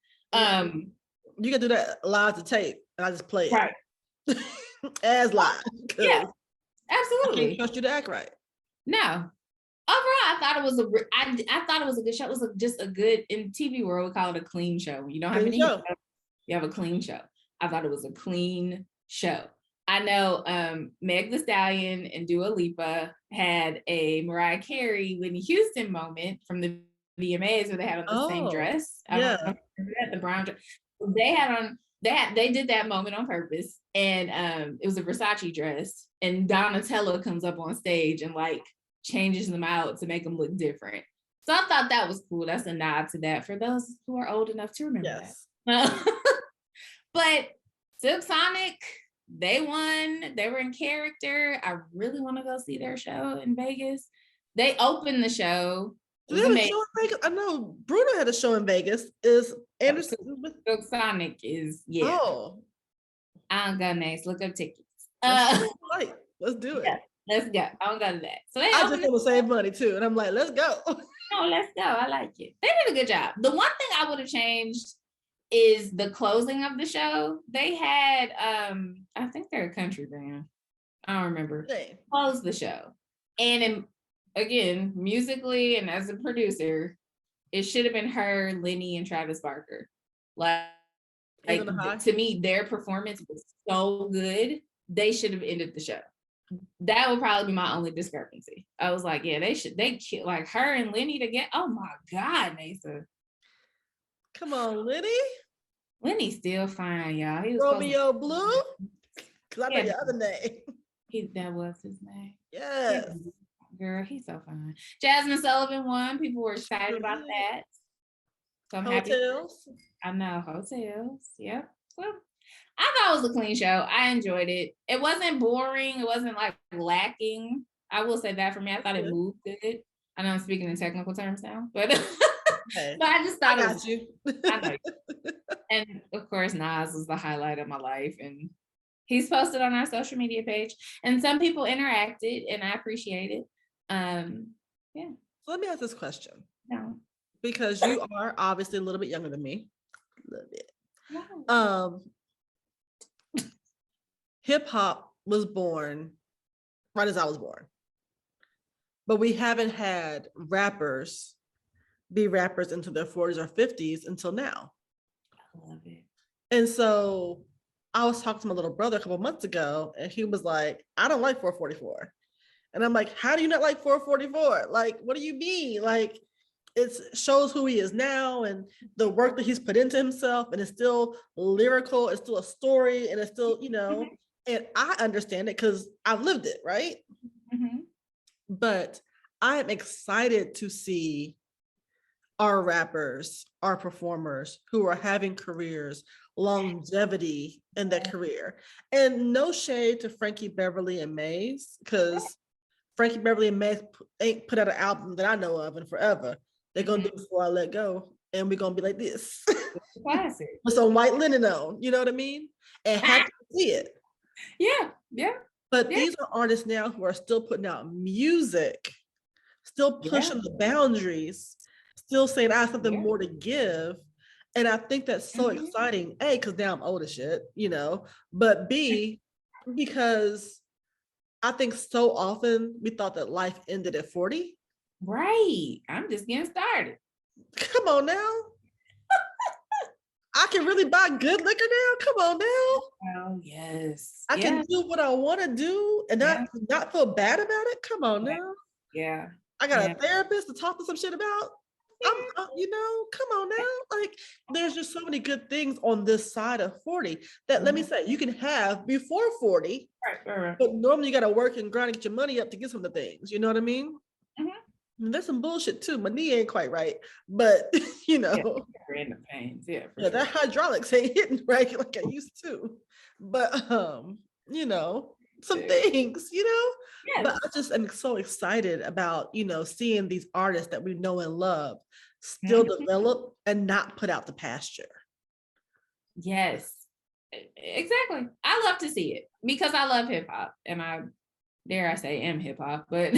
You can do that live to tape, and I just play it. Right. As live. Yeah, absolutely. I can't trust you to act right. No. Overall, I thought it was I thought it was a good show. It was just a good, in TV world, we call it a clean show. You don't have any show. You have a clean show. I thought it was a clean show. I know Meg Thee Stallion and Dua Lipa had a Mariah Carey, Whitney Houston moment from the VMAs where they had on the same dress. The brown dress. They did that moment on purpose, and it was a Versace dress, and Donatella comes up on stage and like changes them out to make them look different. So I thought that was cool. That's a nod to that for those who are old enough to remember that. But Silk Sonic, they won. They were in character. I really want to go see their show in Vegas. They opened the show. Do they have a show in Vegas? I know Bruno had a show in Vegas. Is Anderson with Silk Sonic is, yeah. Oh. I don't go next. Look up tickets. Let's do it. Yeah, let's go. I don't go to that. So I just want to save money too. And I'm like, let's go. No, let's go. I like it. They did a good job. The one thing I would have changed is the closing of the show. They had I think they're a country band. I don't remember. Close the show. And again, musically and as a producer, it should have been her, Lenny, and Travis Barker. Like to me, their performance was so good. They should have ended the show. That would probably be my only discrepancy. I was like, yeah, they like her and Lenny together. Oh my God, Neysa. Come on, Lenny. Lenny's still fine, y'all. He was Romeo Blue? Because I know your other name. That was his name. Yes. Girl, he's so fine. Jasmine Sullivan won. People were excited about that. So I'm happy. I know, hotels. Yep. Well, I thought it was a clean show. I enjoyed it. It wasn't boring. It wasn't like lacking. I will say that for me. I thought it moved good. I know I'm speaking in technical terms now, but but I just thought it was you. I know you. And of course, Nas was the highlight of my life, and he's posted on our social media page, and some people interacted, and I appreciate it. Yeah. So let me ask this question. No. Because you are obviously a little bit younger than me. A little bit. No. Hip hop was born right as I was born. But we haven't had rappers be rappers into their 40s or 50s until now. I love it. And so I was talking to my little brother a couple months ago, and he was like, I don't like 444. And I'm like, how do you not like 444? Like, what do you mean? Like, it shows who he is now and the work that he's put into himself, and it's still lyrical, it's still a story, and it's still, you know, and I understand it because I've lived it, right? Mm-hmm. But I am excited to see our rappers, our performers who are having careers, longevity in their career. And no shade to Frankie Beverly and Maze, because Frankie Beverly and Maze ain't put out an album that I know of in forever. They're going to do Before I Let Go, and we're going to be like this. Classic. With some white linen on, you know what I mean? And happy to see it. Yeah. But these are artists now who are still putting out music, still pushing the boundaries, still saying I have something more to give. And I think that's so exciting. A, because now I'm old as shit, you know, but B, because I think so often we thought that life ended at 40. Right. I'm just getting started. Come on now. I can really buy good liquor now. Come on now. Oh yes. I can do what I want to do and not feel bad about it. Come on now. Yeah. I got a therapist to talk to some shit about. Come on now. Like, there's just so many good things on this side of 40 that let me say you can have before 40, right. But normally you got to work and grind and get your money up to get some of the things. You know what I mean? And there's some bullshit too. My knee ain't quite right, but random pains. Yeah, that hydraulics ain't hitting right like I used to. But some things, but I just am so excited about, seeing these artists that we know and love still develop and not put out the pasture. Yes, exactly. I love to see it because I love hip hop and I dare I say am hip hop, but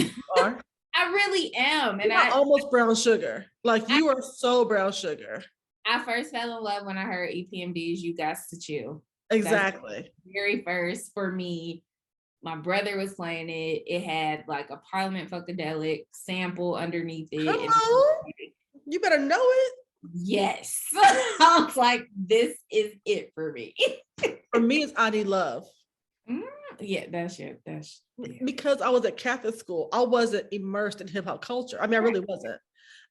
I really am. And I almost brown sugar. Like you are so brown sugar. I first fell in love when I heard EPMD's You Got to Chill. Exactly. Very first for me. My brother was playing it. It had like a Parliament Funkadelic sample underneath it. Come on. You better know it. Yes. I was like, this is it for me. For me, it's I Need Love. Yeah, that's it. Because I was at Catholic school, I wasn't immersed in hip hop culture. I mean, I really wasn't.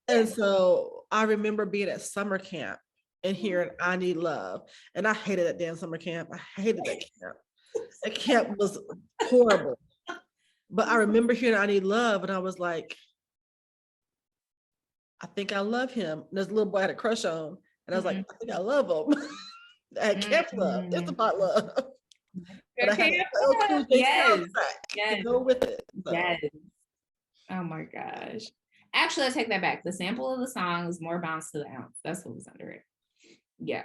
And so I remember being at summer camp and hearing I Need Love. And I hated that damn summer camp. I hated that camp. That camp was horrible. But I remember hearing I Need Love and I was like, I think I love him. And this little boy I had a crush on. And I was like, I think I love him. I had camp love. It's about love. But I had a cool soundtrack to go with it. So. Yes. Oh my gosh. Actually, I take that back. The sample of the song is More Bounce to the Ounce. That's what was under it. Yeah.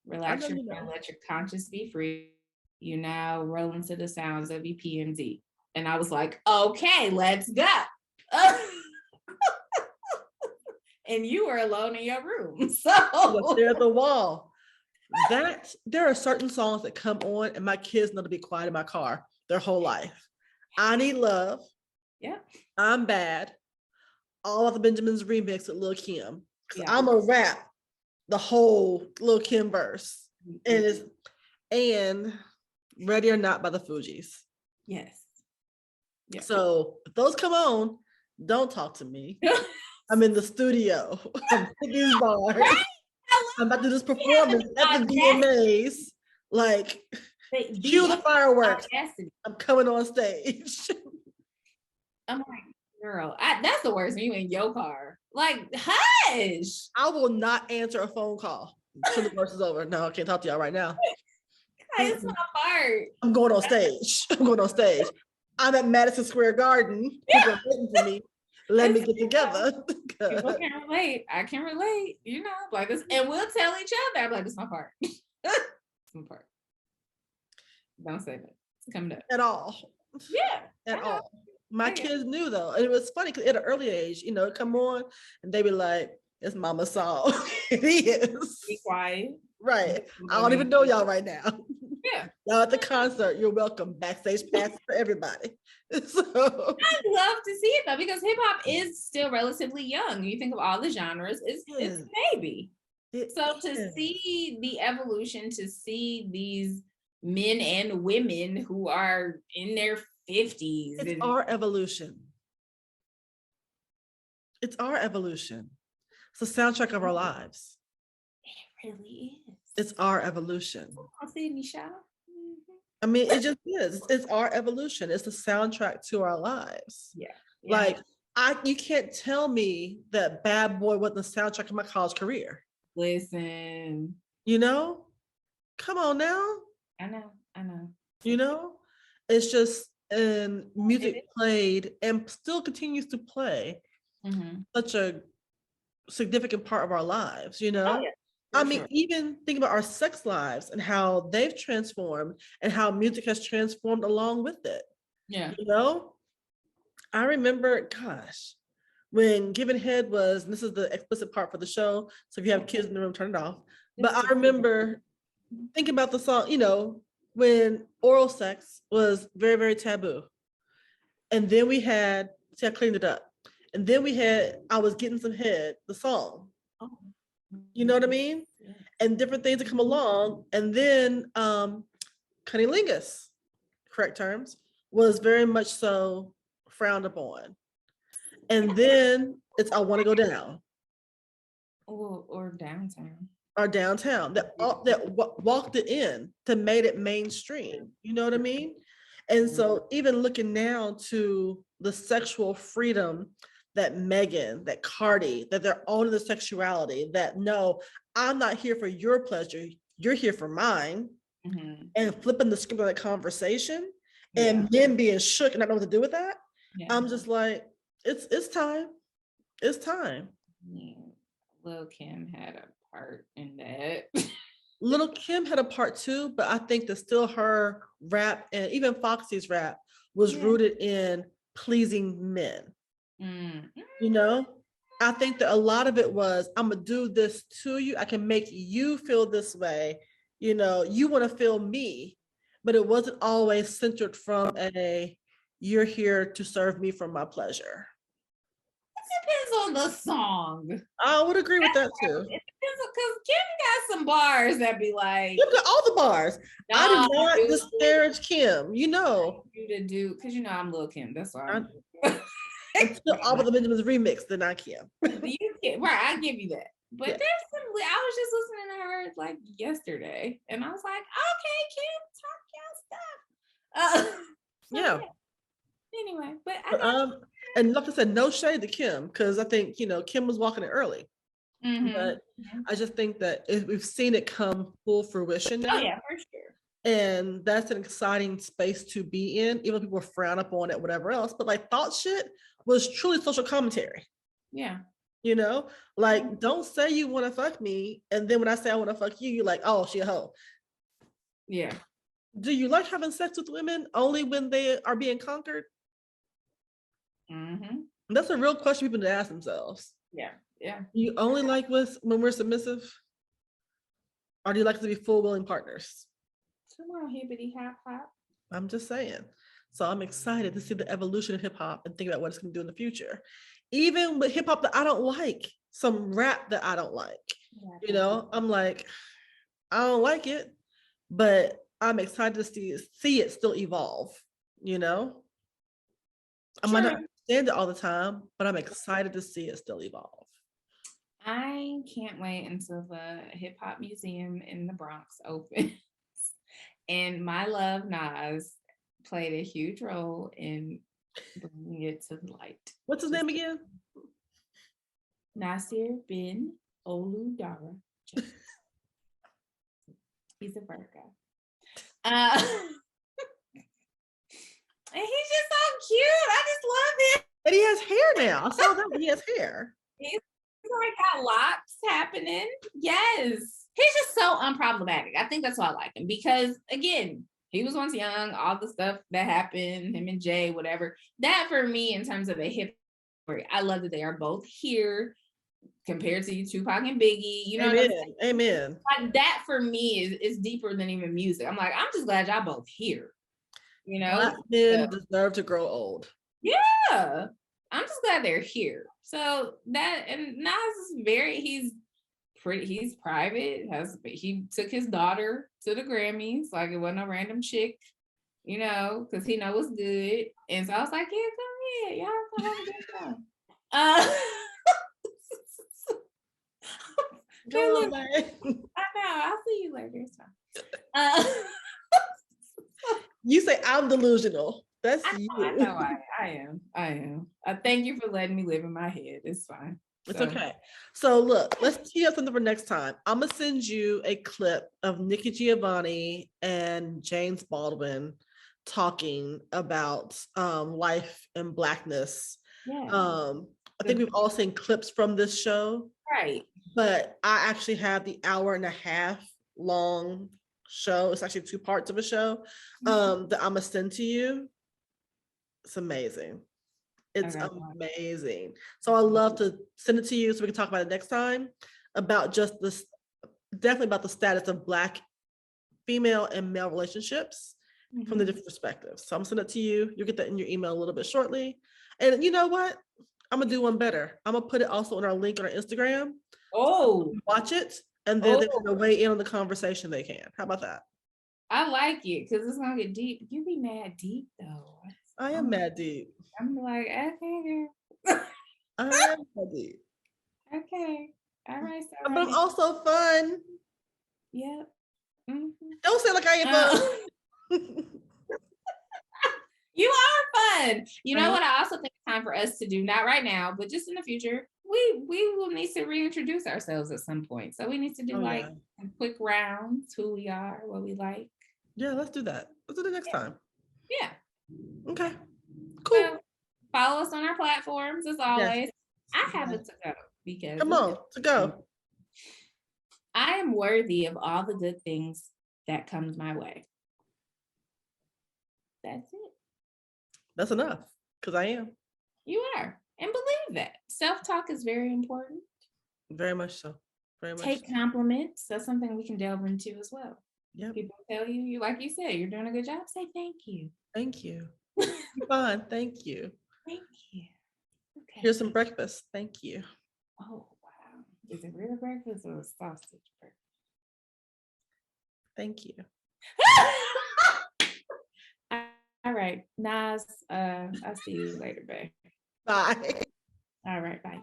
Relax your mind, let your conscience be free. You now roll into the sounds of EPMD. And I was like, okay, let's go. And you were alone in your room. So stare at the wall. There are certain songs that come on and my kids know to be quiet in my car their whole life. I Need Love. Yeah. I'm Bad. All of the Benjamins remix with Lil Kim. I'm a rap the whole Lil Kim verse. And Ready or Not by the Fugees. Yes. So if those come on, don't talk to me. I'm in the studio. I'm in these bars. I'm about to do this performance at the VMAs. Like, cue the fireworks. I'm coming on stage. I'm like, girl, that's the worst. You in your car. Like, hush. I will not answer a phone call until the verse is over. No, I can't talk to y'all right now. It's my part. I'm going on stage. I'm at Madison Square Garden. People are waiting for me. Let me get together. People can relate. I can relate. Like this, and we'll tell each other. I'm like, this is my part. It's my part. Don't say that. It's coming up. At all. Yeah. At all. My kids knew though. And it was funny because at an early age, come on, and they be like, it's mama's song. It is. Be quiet. Right. I don't even know y'all right now. Yeah. Y'all at the concert, you're welcome. Backstage pass for everybody. So I love to see it though, because hip hop is still relatively young. You think of all the genres, it's a baby. So to see the evolution, to see these men and women who are in their 50s. It's our evolution. It's our evolution. It's the soundtrack of our lives. It really is. It's our evolution. I'll see any shout. I mean, it just is. It's our evolution. It's the soundtrack to our lives. Yeah. Like, you can't tell me that Bad Boy wasn't the soundtrack of my college career. Listen. Come on now. I know. It's just, and music played and still continues to play such a significant part of our lives, Oh, yeah. I mean, even think about our sex lives and how they've transformed and how music has transformed along with it. Yeah. I remember, when Giving Head was, and this is the explicit part for the show, so if you have kids in the room, turn it off. But I remember thinking about the song, when oral sex was very, very taboo. And then we had, I cleaned it up. And then we had I Was Getting Some Head, the song. Oh. You know what I mean? Yeah. And different things that come along. And then cunnilingus, correct terms, was very much so frowned upon. And then it's I want to go down. Or downtown. Or downtown that walked it in to made it mainstream. You know what I mean? And so even looking now to the sexual freedom that Megan, that Cardi, that they're owning the sexuality, that no, I'm not here for your pleasure, you're here for mine, and flipping the script of that conversation, and men being shook and not know what to do with that. I'm just like, it's time. It's time. Yeah. Lil' Kim had a part in that. Lil' Kim had a part too, but I think that still her rap and even Foxy's rap was rooted in pleasing men. You know, I think that a lot of it was, I'm gonna do this to you. I can make you feel this way. You know, you want to feel me, but it wasn't always centered from you're here to serve me for my pleasure. Depends on the song. I would agree with that too. It depends because Kim got some bars that be like. Kim got all the bars. No, I did not disparage Kim. You know. You to do because you know I'm Lil' Kim. That's why. Until all of the Benjamins remix, then I Kim. Right, I give you that. But there's some. I was just listening to her like yesterday, and I was like, okay, Kim, talk your stuff. Yeah. Anyway, but and like I said, no shade to Kim, because I think, you know, Kim was walking it early. But I just think that we've seen it come full fruition now. Oh, yeah, for sure. And that's an exciting space to be in, even though people frown upon it, whatever else. But like thought shit was truly social commentary. Yeah. You know, like don't say you want to fuck me, and then when I say I want to fuck you, you're like, oh, she a hoe. Yeah. Do you like having sex with women only when they are being conquered? That's a real question people need to ask themselves. Yeah. Yeah. You only like when we're submissive? Or do you like to be full willing partners? Come on, hippity hop hop. I'm just saying. So I'm excited to see the evolution of hip hop and think about what it's going to do in the future. Even with hip hop that I don't like, some rap that I don't like, you know, I'm like, I don't like it, but I'm excited to see it still evolve, you know? I might not understand it all the time, but I'm excited to see it still evolve. I can't wait until the hip hop museum in the Bronx opens. And my love, Nas, played a huge role in bringing it to the light. What's his name again? Nasir bin Oludara. He's a Virgo. And he's just so cute. I just love him. And he has hair now. I saw that he has hair. He's like got locks happening. Yes. He's just so unproblematic. I think that's why I like him, because again, he was once young, all the stuff that happened, him and Jay, whatever. That for me, in terms of a hip story, I love that they are both here compared to Tupac and Biggie. You know what I'm saying? Amen. Like that for me is deeper than even music. I'm like, I'm just glad y'all both here. You know? Black men deserve to grow old. Yeah. I'm just glad they're here. So that, and Nas is he's private. He took his daughter to the Grammys, like it wasn't a random chick, you know, because he knows what's good. And so I was like, yeah, come here, y'all come have a good time. Go on, I know, I'll see you later. It's fine. You say I'm delusional. That's you. I know I am. Thank you for letting me live in my head. It's fine. It's okay. So look, let's tee up something for next time. I'm gonna send you a clip of Nikki Giovanni and James Baldwin talking about life and Blackness. Yeah. I think we've all seen clips from this show. Right. But I actually have the 1.5-hour long show. It's actually 2 parts of a show that I'm gonna send to you. It's amazing. It's amazing. So I'd love to send it to you so we can talk about it next time, about just this, definitely about the status of Black female and male relationships from the different perspectives. So I'm gonna send it to you. You'll get that in your email a little bit shortly. And you know what? I'm gonna do one better. I'm gonna put it also in our link on our Instagram. watch it, and then they're gonna weigh in on the conversation they can. How about that? I like it because it's gonna get deep. You be mad deep though. I am mad deep. I'm like, okay, I am mad deep. Okay. All right. But I'm also fun. Yep. Mm-hmm. Don't say like I am fun. You are fun. You know what? I also think it's time for us to do, not right now, but just in the future, we will need to reintroduce ourselves at some point. So we need to do some quick rounds, who we are, what we like. Yeah, let's do that. Let's do it next time. Yeah. Okay. Cool. So, follow us on our platforms as always. Yes. I have it to go because come on to go. I am worthy of all the good things that comes my way. That's it. That's enough, because I am. You are. And believe that. Self-talk is very important. Very much so. Very much. Take compliments. That's something we can delve into as well. Yep. People tell you, like you said, you're doing a good job. Say thank you. Thank you. Fun. Thank you. Thank you. Okay. Here's some breakfast. Thank you. Oh, wow. Is it real breakfast or sausage breakfast? Thank you. All right, Nas, I'll see you later, babe. Bye. All right, bye.